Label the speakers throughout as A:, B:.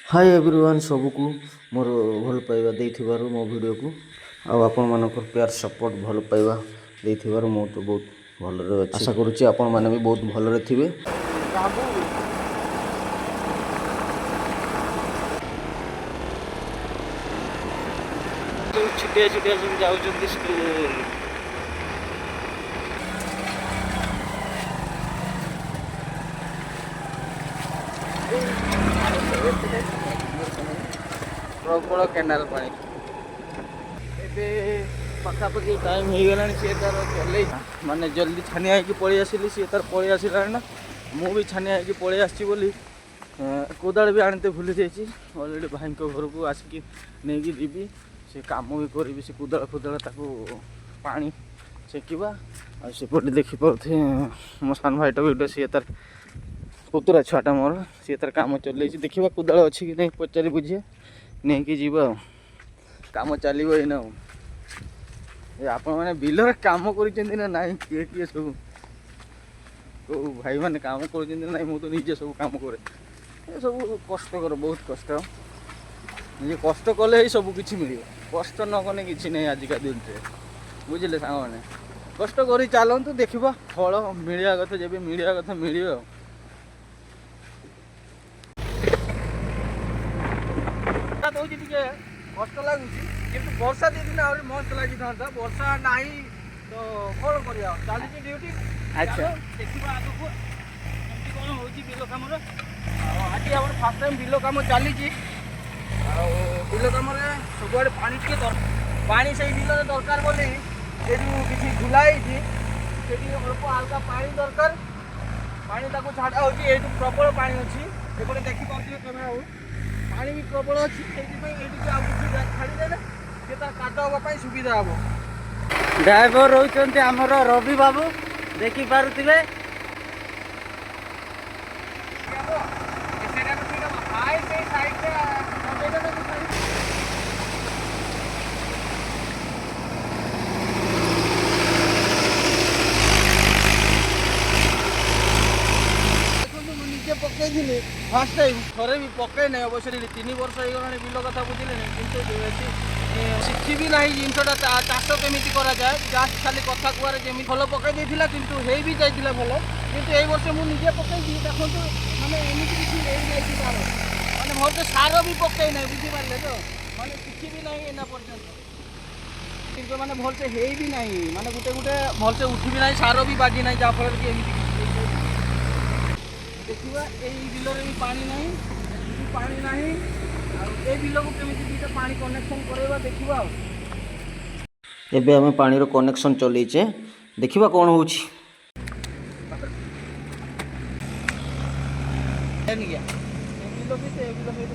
A: Hi everyone सबको मोर भल पाइबा देइथिबारु मो वीडियो को आपण मानकर प्यार सपोर्ट भल पाइबा देइथिबारु मो तो बहुत भलरे अछि। आशा करूछि आपण माने भी बहुत भलरे थिबे।
B: छुटिया छुटिया सब जाउछन्ती स्कूल। प्रबल केनाल पानी ए पाखापाखि टाइम हो गलानी सी तार चल माने जल्दी छानिया है पलि आसिली सी तार पलि आसला ना मु भी छानिया है पलि आसी बोली कोदाल भी आनते भूली जाइए। अलरेडी भाई घर को आसिक नहीं जीवी से कम भी करी से कोदाल फोदाल ताको पानी छेकवा आसपटे देखिपे मो सान भाईटा भी सी तार पुतुरा छुआटा मोर सी तार कम चल देखा कोदाल अच्छी कि नहीं पचारि बुझे नहीं कि जीवा काम चलो ना आपण मैंने बिलर काम कर ना किए किए सब तो भाई मैंने काम कर ना मु तो निजे सब काम करे ये सब कष्टकर बहुत कष्ट निजे कष्ट कले ही सब किसी मिले कष्ट न कले कि नहीं आजिका दिन से बुझे सांग मैंने कष्ट कर चलतु देखा फल मिलवा कथा जब मिलवा कथा मिल कष्ट लगुच कि वर्षा दी दिन आहरी मस्त लगी था वर्षा ना तो कौन कर चली ड्यूटी। अच्छा देखा आगे कौन हो बिल कम आज आम फास्ट टाइम बिल कम चली बिल कम सब पानी टे पानी से बिल दरकार बोली किसी झुलाई अल्प हल्का पानी दरकार पानी छाड़ा हो प्रबल पानी अच्छी एपटे देखिपे कैमेरा पानी भी प्रबल अच्छी छाड़देले काट हाँपाई सुविधा हम। ड्राइवर रोचे आमर रवि बाबू देखी पारे पकई फास्ट टाइम थे भी पकई ना अवश्य 3 वर्ष हो गला बिल कथा बुझे कि शिखी भी ना जिनटा चाष केमी कराए जस्ट खाली कथा कुआरे जमी भल पकई देता कि भी जाइए भल कि वर्ष मुझे पकई देखो मैंने एमती किसी तार मैंने भल सार भी पकई ना बुझीपारे तो मैंने शिखी भी ना एना पर्यटन मैंने भलसे है भी ना माने गोटे गोटे भलसे उठी भी ना सार भी बाजी ना जहाँफल कि एमती देखा यही बिलर भी पानी ना पानी ना बिल को केमी दुटा पानी कनेक्शन करवा देखा
A: एबे हमें पानी रो कनेक्शन चलैचे देखिबा कौन होची।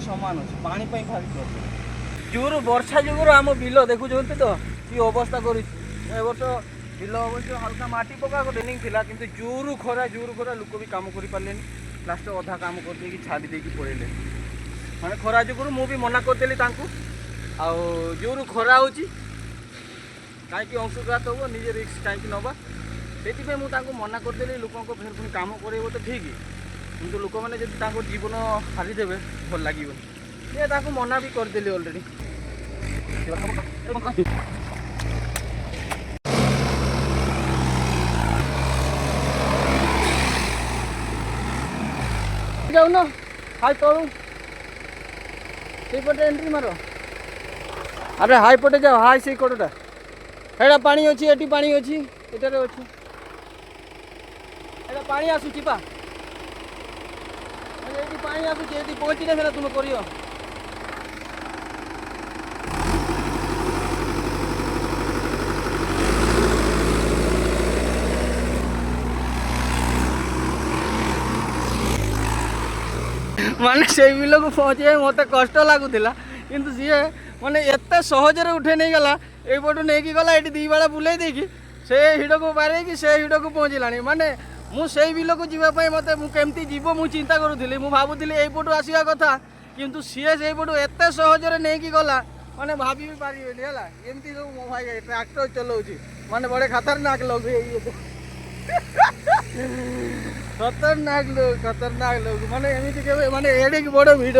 B: सामान अच्छे पानी भारी जोर वर्षा जुगर आम बिल देखुं तो कि अवस्था कर वर्ष बिल अवश्य हल्का माटी पका ट्रेनिंग थिला किंतु जोर खरा लोक भी काम कर पारे लास्ट अधा काम कर छाड़ी देकी पड़े मैंने खरा जुगर मुझे मना करदेली जोर खरा हो कहीं अंशुघात हो निजे रिस्क कहीं नवा से मुझे मना करदेली लोक फेर पुणी काम कर तो ठीक किंतु लोक मैंने जब जीवन हारिदेवे भल लगे मना भी करदेली अलरेडी। जाऊन हाई तलू से एंट्री मार अरे हाई पटे जाओ हाई से कटटा है पानी अच्छी एटी पानी अच्छी एटारे अच्छी एटा पानी आसूची पा एटी पानी आसूची एटी पहुँची ना तुम करियो माने से बिल को पहुँचे मत कष्ट लगुला किंतु सी माने एत सहजरे उठे नहीं गला एपटू नहीं गला ये दी बेला बुले देखी से हिड़ को बारे कि से हिड़ को पहुँचला माने मुझे बिल को जीवाई मत केमती जीव मुझे चिंता करूली भावुली यपटू आसवा कथा किंतु सी से पटू एत सहजरे नहीं गला मैंने भाभी भी पारे एमती सब मो भाई ट्रैक्टर चलाऊँगी माने बड़े खतरनाक लोग खतरनाक लोग माने एमती के माने एडिक बड़ भिड़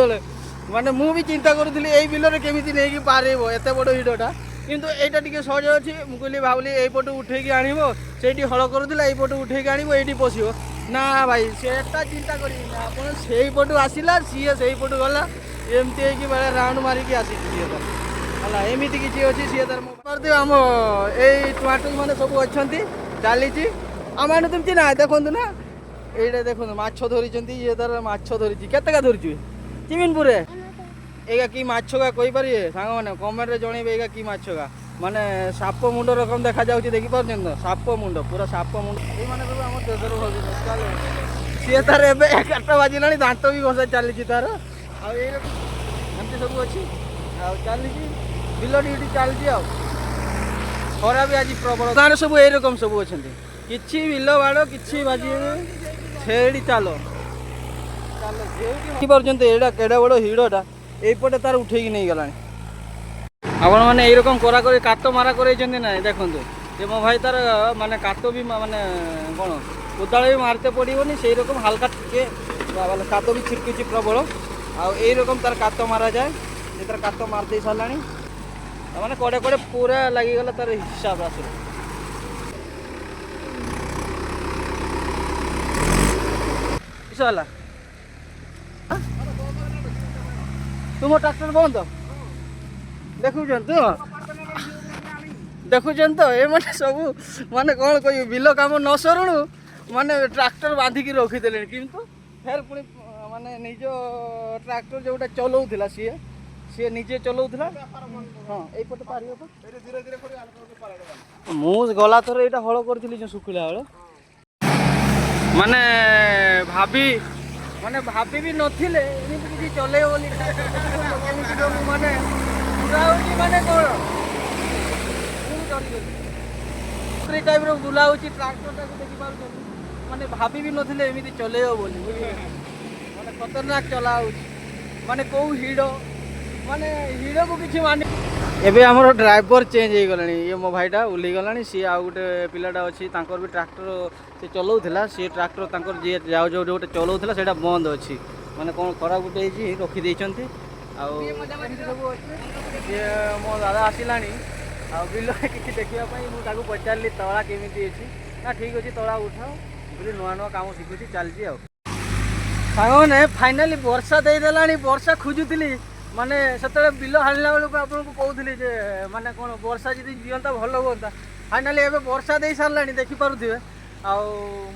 B: ମାନେ ମୁଁ ବି ଚିନ୍ତା କରୁଥିଲି ଏଇ ବିଲରେ କେମିତି ନେଇକି ପାରିବ ଏତେ ବଡ଼ ହିଡ଼ଟା, କିନ୍ତୁ ଏଇଟା ଟିକେ ସହଜ ଅଛି। ମୁଁ କହିଲି ଭାବିଲି ଏଇପଟୁ ଉଠେଇକି ଆଣିବ, ସେଇଠି ହଳ କରୁଥିଲା ଏଇପଟୁ ଉଠେଇକି ଆଣିବ ଏଇଠି ପଶିବ। ନା ଭାଇ ସେଟା ଚିନ୍ତା କରିବିନି, ଆପଣ ସେଇପଟୁ ଆସିଲା ସିଏ ସେଇପଟୁ ଗଲା, ଏମିତି ହେଇକି ବେଳେ ରାଉଣ୍ଡ ମାରିକି ଆସିଛି ସିଏ ତାର ହେଲା। ଏମିତି କିଛି ଅଛି ସିଏ ତାର କରିଦିଅ। ଆମ ଏଇ ଟୁଆଟୁ ମାନେ ସବୁ ଅଛନ୍ତି, ଚାଲିଛି। ଆମମାନେ ତୁମଛି ନା ଦେଖନ୍ତୁ ନା, ଏଇଟା ଦେଖନ୍ତୁ ମାଛ ଧରିଛନ୍ତି। ଇଏ ତାର ମାଛ ଧରିଛି, କେତେକା ଧରିଛୁ ଚିମିନପୁରରେ? ଏଇଗା କି ମାଛ ଗା କହିପାରିବେ ସାଙ୍ଗମାନେ? କମେଣ୍ଟରେ ଜଣେଇବେ ଏଇଗା କି ମାଛ ଗା। ମାନେ ସାପ ମୁଣ୍ଡ ରକମ ଦେଖାଯାଉଛି, ଦେଖିପାରୁଛନ୍ତି ତ? ସାପ ମୁଣ୍ଡ, ପୁରା ସାପ ମୁଣ୍ଡ। ଏଇମାନେ ସବୁ ଆମ ଦେଶରୁ ଭାବିବେ। ଚାଲ ସିଏ ତାର ଏବେ 11ଟା ବାଜିଲାଣି, ଦାନ୍ତ ବି ଘଷା ଚାଲିଛି ତାର। ଆଉ ଏଇ ଏମିତି ସବୁ ଅଛି, ଆଉ ଚାଲିଛି ବିଲ ଡ୍ୟୁଟି ଚାଲିଛି। ଆଉ ଖରା ବି ଆଜି ପ୍ରବଳ। ଗାଁରେ ସବୁ ଏଇରକମ ସବୁ ଅଛନ୍ତି, କିଛି ବିଲ ବାଡ଼ କିଛି ବାଜିବେ, ସେଇଠି ଚାଲ ଚାଲ ଯେଉଁଠି ଦେଖିପାରୁଛନ୍ତି। ଏଇଟା କେଡ଼େ ବଡ଼ ହିଡ଼ଟା, ଏଇପଟେ ତାର ଉଠେଇକି ନେଇଗଲାଣି। ଆପଣମାନେ ଏଇରକମ କରାକରି କାତ ମାରା କରାଇଛନ୍ତି ନା? ଦେଖନ୍ତୁ ଯେ ମୋ ଭାଇ ତାର ମାନେ କାତ ବି ମାନେ କ'ଣ କୋଦାଳ ବି ମାରିତେ ପଡ଼ିବନି, ସେଇ ରକମ ହାଲକା ଟିକେ କାତ ବି ଛିଟକୁଛି ପ୍ରବଳ। ଆଉ ଏଇରକମ ତାର କାତ ମାରାଯାଏ। ସେ ତାର କାତ ମାରି ଦେଇ ସାରିଲାଣି, ମାନେ କଡ଼େ କଡ଼େ ପୁରା ଲାଗିଗଲା ତାର ହିସାବ ଆସିବ। କିସ ହେଲା? ତୁମ ଟ୍ରାକ୍ଟର ବନ୍ଦ ଦେଖୁଛନ୍ତି ତ? ଦେଖୁଛନ୍ତି ତ? ଏମାନେ ସବୁ ମାନେ କ'ଣ କହିବି, ବିଲ କାମ ନ ସରୁଣୁ ମାନେ ଟ୍ରାକ୍ଟର ବାନ୍ଧିକି ରଖିଦେଲେଣି। କିନ୍ତୁ ଫେର୍ ପୁଣି ମାନେ ନିଜ ଟ୍ରାକ୍ଟର ଯେଉଁଟା ଚଲାଉଥିଲା ସିଏ ନିଜେ ଚଲାଉଥିଲା। ହଁ ଏଇପଟେ ପାରିବ। ମୁଁ ଗଲା ଥର ଏଇଟା ହଳ କରିଥିଲି, ଯେଉଁ ଶୁଖିଲା ହଳ, ମାନେ ଭାବି ବି ନଥିଲେ ଏମିତି କିଛି ଚଲେଇବ ବୋଲି। କେମିତି ସବୁ ମାନେ ବୁଲା ହେଉଛି, ମାନେ କ'ଣ ଚାରି ଟାଇପ୍ର ବୁଲା ହେଉଛି ଟ୍ରାକ୍ଟରଟାକୁ, ଦେଖିପାରୁଛନ୍ତି? ମାନେ ଭାବି ବି ନଥିଲେ ଏମିତି ଚଲେଇବ ବୋଲି, ବୁଝିଲେ? ମାନେ ଖତରନାକ ଚଲା ହେଉଛି, ମାନେ କେଉଁ ହିଡ଼, ମାନେ ହିଡ଼କୁ କିଛି ମାନେ। ଏବେ ଆମର ଡ୍ରାଇଭର ଚେଞ୍ଜ ହେଇଗଲାଣି। ଇଏ ମୋ ଭାଇଟା ଓହ୍ଲେଇଗଲାଣି, ସିଏ ଆଉ ଗୋଟେ ପିଲାଟା ଅଛି, ତାଙ୍କର ବି ଟ୍ରାକ୍ଟର ସେ ଚଲାଉଥିଲା। ସିଏ ଟ୍ରାକ୍ଟର ତାଙ୍କର ଯିଏ ଗୋଟେ ଚଲାଉଥିଲା ସେଇଟା ବନ୍ଦ ଅଛି, ମାନେ କ'ଣ ଖରାପ ଗୋଟେ ହେଇଛି, ରଖିଦେଇଛନ୍ତି। ଆଉ ଏମିତି ସବୁ ଅଛି। ସିଏ ମୋ ଦାଦା ଆସିଲାଣି, ଆଉ ବିଲରେ କିଛି ଦେଖିବା ପାଇଁ। ମୁଁ ତାକୁ ପଚାରିଲି ତଳା କେମିତି ଅଛି, ନା ଠିକ୍ ଅଛି ତଳା ଉଠାଅ ବୋଲି। ନୂଆ ନୂଆ କାମ ଶିଖୁଛି, ଚାଲିଛି। ଆଉ ସାଙ୍ଗମାନେ ଫାଇନାଲି ବର୍ଷା ଦେଇଦେଲାଣି। ବର୍ଷା ଖୋଜୁଥିଲି, ମାନେ ସେତେବେଳେ ବିଲ ହାଣିଲା ବେଳକୁ ଆପଣଙ୍କୁ କହୁଥିଲି ଯେ ମାନେ କ'ଣ ବର୍ଷା ଯଦି ଦିଅନ୍ତା ଭଲ ହୁଅନ୍ତା। ଫାଇନାଲି ଏବେ ବର୍ଷା ଦେଇ ସାରିଲାଣି, ଦେଖିପାରୁଥିବେ। ଆଉ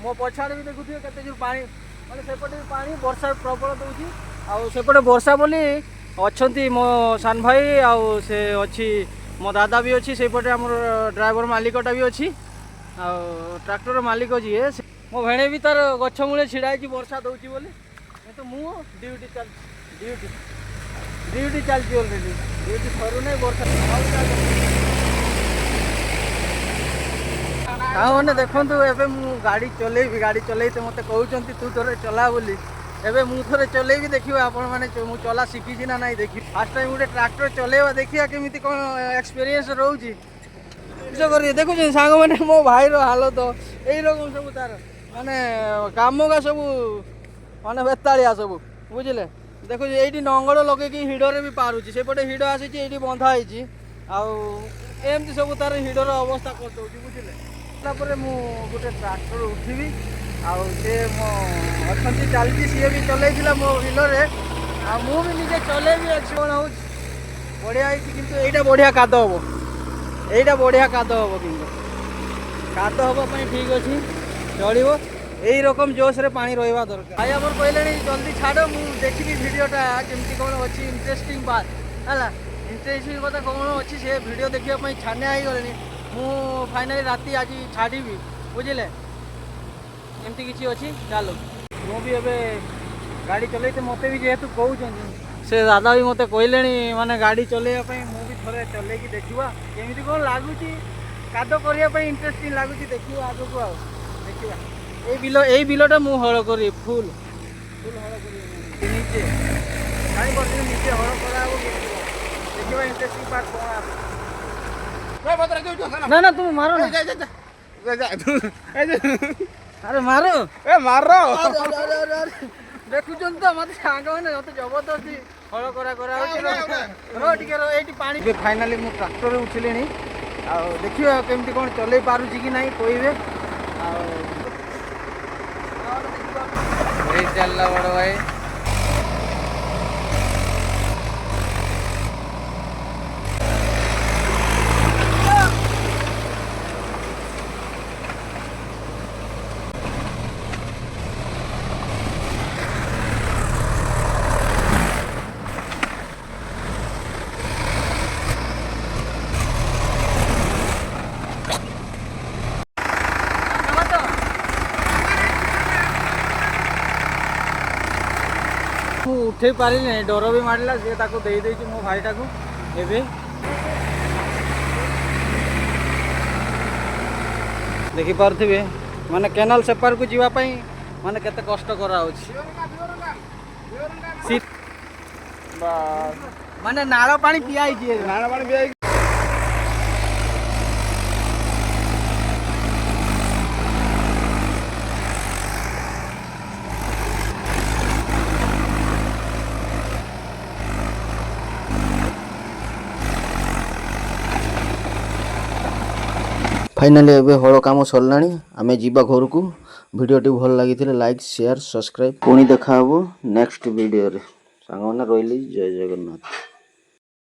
B: ମୋ ପଛଆଡ଼େ ବି ଦେଖୁଥିବେ କେତେ ଯେଉଁ ପାଣି, ମାନେ ସେପଟେ ବି ପାଣି, ବର୍ଷା ପ୍ରବଳ ଦେଉଛି। ଆଉ ସେପଟେ ବର୍ଷା ବୋଲି ଅଛନ୍ତି ମୋ ସାନ ଭାଇ, ଆଉ ସେ ଅଛି ମୋ ଦାଦା ବି ଅଛି ସେଇପଟେ। ଆମର ଡ୍ରାଇଭର ମାଲିକଟା ବି ଅଛି, ଆଉ ଟ୍ରାକ୍ଟର ମାଲିକ ଯିଏ ମୋ ଭେଣେଇ ବି ତାର ଗଛ ମୂଳେ ଛିଡ଼ା ହେଇଛି ବର୍ଷା ଦେଉଛି ବୋଲି। କିନ୍ତୁ ମୁଁ ଡ୍ୟୁଟି ଚାଲିଛି, ଡ୍ୟୁଟି ଚାଲିଛି ଅଲରେଡ଼ି। ଡ୍ୟୁଟି ସରୁନାହିଁ, ବର୍ଷା। ସାଙ୍ଗମାନେ ଦେଖନ୍ତୁ, ଏବେ ମୁଁ ଗାଡ଼ି ଚଲେଇବି। ଗାଡ଼ି ଚଲେଇତେ ମୋତେ କହୁଛନ୍ତି ତୁ ଥରେ ଚଲା ବୋଲି। ଏବେ ମୁଁ ଥରେ ଚଲେଇବି, ଦେଖିବା ଆପଣମାନେ ମୁଁ ଚଲା ଶିଖିଛି ନା ନାହିଁ ଦେଖିବି। ଫାର୍ଷ୍ଟ ଟାଇମ୍ ଗୋଟେ ଟ୍ରାକ୍ଟର ଚଲେଇବା, ଦେଖିବା କେମିତି କ'ଣ ଏକ୍ସପିରିଏନ୍ସ ରହୁଛି। କିସ କରିବେ ଦେଖୁଛନ୍ତି ସାଙ୍ଗମାନେ, ମୋ ଭାଇର ହାଲତ ଏଇରକମ ସବୁ। ତାର ମାନେ କାମକା ସବୁ ମାନେ ବେତାଳିଆ ସବୁ, ବୁଝିଲେ? ଦେଖୁଛି ଏଇଠି ନଙ୍ଗଳ ଲଗେଇକି ହିଡ଼ରେ ବି ପାରୁଛି, ସେପଟେ ହିଡ଼ ଆସିଛି, ଏଇଠି ବନ୍ଧା ହେଇଛି। ଆଉ ଏମିତି ସବୁ ତାର ହିଡ଼ର ଅବସ୍ଥା କରିଦେଉଛି, ବୁଝିଲେ? ତାପରେ ମୁଁ ଗୋଟେ ଟ୍ରାକ୍ଟର ଉଠିବି, ଆଉ ସେ ମୋ ଅଛନ୍ତି ଚାଲିଛି, ସିଏ ବି ଚଲେଇଥିଲା ମୋ ବିଲରେ, ଆଉ ମୁଁ ବି ନିଜେ ଚଲେଇବି। କ'ଣ ହେଉଛି ବଢ଼ିଆ ହେଇଛି, କିନ୍ତୁ ଏଇଟା ବଢ଼ିଆ କାଦ ହେବ, ଏଇଟା ବଢ଼ିଆ କାଦ ହେବ। କିନ୍ତୁ କାଦ ହେବା ପାଇଁ ଠିକ୍ ଅଛି, ଚଳିବ। ଏଇ ରକମ ଜୋସ୍ରେ ପାଣି ରହିବା ଦରକାର। ଭାଇ ଆମର କହିଲେଣି ଜଲ୍ଦି ଛାଡ଼, ମୁଁ ଦେଖିବି ଭିଡ଼ିଓଟା କେମିତି କ'ଣ ଅଛି, ଇଣ୍ଟରେଷ୍ଟିଂ ପାର୍ଟ ହେଲା। ଇଣ୍ଟରେଷ୍ଟିଂ କଥା କ'ଣ ଅଛି ସେ ଭିଡ଼ିଓ ଦେଖିବା ପାଇଁ ଛାନିଆ ହେଇଗଲେଣି। ମୁଁ ଫାଇନାଲି ରାତି ଆଜି ଛାଡ଼ିବି, ବୁଝିଲେ? ଏମିତି କିଛି ଅଛି। ଚାଲୁ ମୁଁ ବି ଏବେ ଗାଡ଼ି ଚଲେଇତେ, ମୋତେ ବି ଯେହେତୁ କହୁଛନ୍ତି, ସେ ଦାଦା ବି ମୋତେ କହିଲେଣି ମାନେ ଗାଡ଼ି ଚଲେଇବା ପାଇଁ। ମୁଁ ବି ଥରେ ଚଲେଇକି ଦେଖିବା କେମିତି କ'ଣ ଲାଗୁଛି। କାଦ କରିବା ପାଇଁ ଇଣ୍ଟରେଷ୍ଟିଂ ଲାଗୁଛି, ଦେଖିବା ଆଗକୁ। ଆଉ ଦେଖିବା ଏଇ ବିଲଟା ମୁଁ ହଳ କରିବି, ଫୁଲ୍ ହଳ କରିବି ନିଜେ। ଜାଣିପାରୁଥିଲି ନିଜେ ହଳ କରାହେବ, ଦେଖିବା ଇଣ୍ଟରେଷ୍ଟିଂ ପାର୍ଟ କ'ଣ ଆସୁଛି। ନା ନା ତୁମେ ମାର ନା, ଆରେ ମାର,
C: ମାର।
B: ଦେଖୁଛନ୍ତି ତ ମୋତେ ସାଙ୍ଗମାନେ, ମୋତେ ଜବରଦସ୍ତି ହଳ କରାଉଛି ଟିକେ ଏଇଠି ପାଣି। ଏବେ ଫାଇନାଲି ମୁଁ ଟ୍ରାକ୍ଟରରେ ଉଠିଲିଣି। ଆଉ ଦେଖିବା କେମିତି କ'ଣ ଚଲେଇ ପାରୁଛି କି ନାହିଁ କହିବେ। ଆଉ ଚାଲିଲା ବଡ଼ ଭାଇ। ମୁଁ ଉଠେଇ ପାରିଲି ନାହିଁ, ଡର ବି ମାରିଲା। ସିଏ ତାକୁ ଦେଇଦେଇଛି ମୋ ଭାଇଟାକୁ। ଏବେ ଦେଖିପାରୁଥିବେ ମାନେ କେନାଲ ସେପାରକୁ ଯିବା ପାଇଁ ମାନେ କେତେ କଷ୍ଟ କରାହେଉଛି। ମାନେ ନାଳ ପାଣି ପିଆଇଛି, ନାଳ ପାଣି ପିଆଇ।
A: ଫାଇନାଲି ଏବେ ହଳ କାମ ସରିଲାଣି। ଆମେ ଯିବା ଘରକୁ। ଭିଡ଼ିଓଟି ଭଲ ଲାଗିଥିଲେ ଲାଇକ୍ ସେୟାର ସବସ୍କ୍ରାଇବ୍। ପୁଣି ଦେଖା ହେବ ନେକ୍ସଟ ଭିଡ଼ିଓରେ। ସାଙ୍ଗମାନେ ରହିଲି, ଜୟ ଜଗନ୍ନାଥ।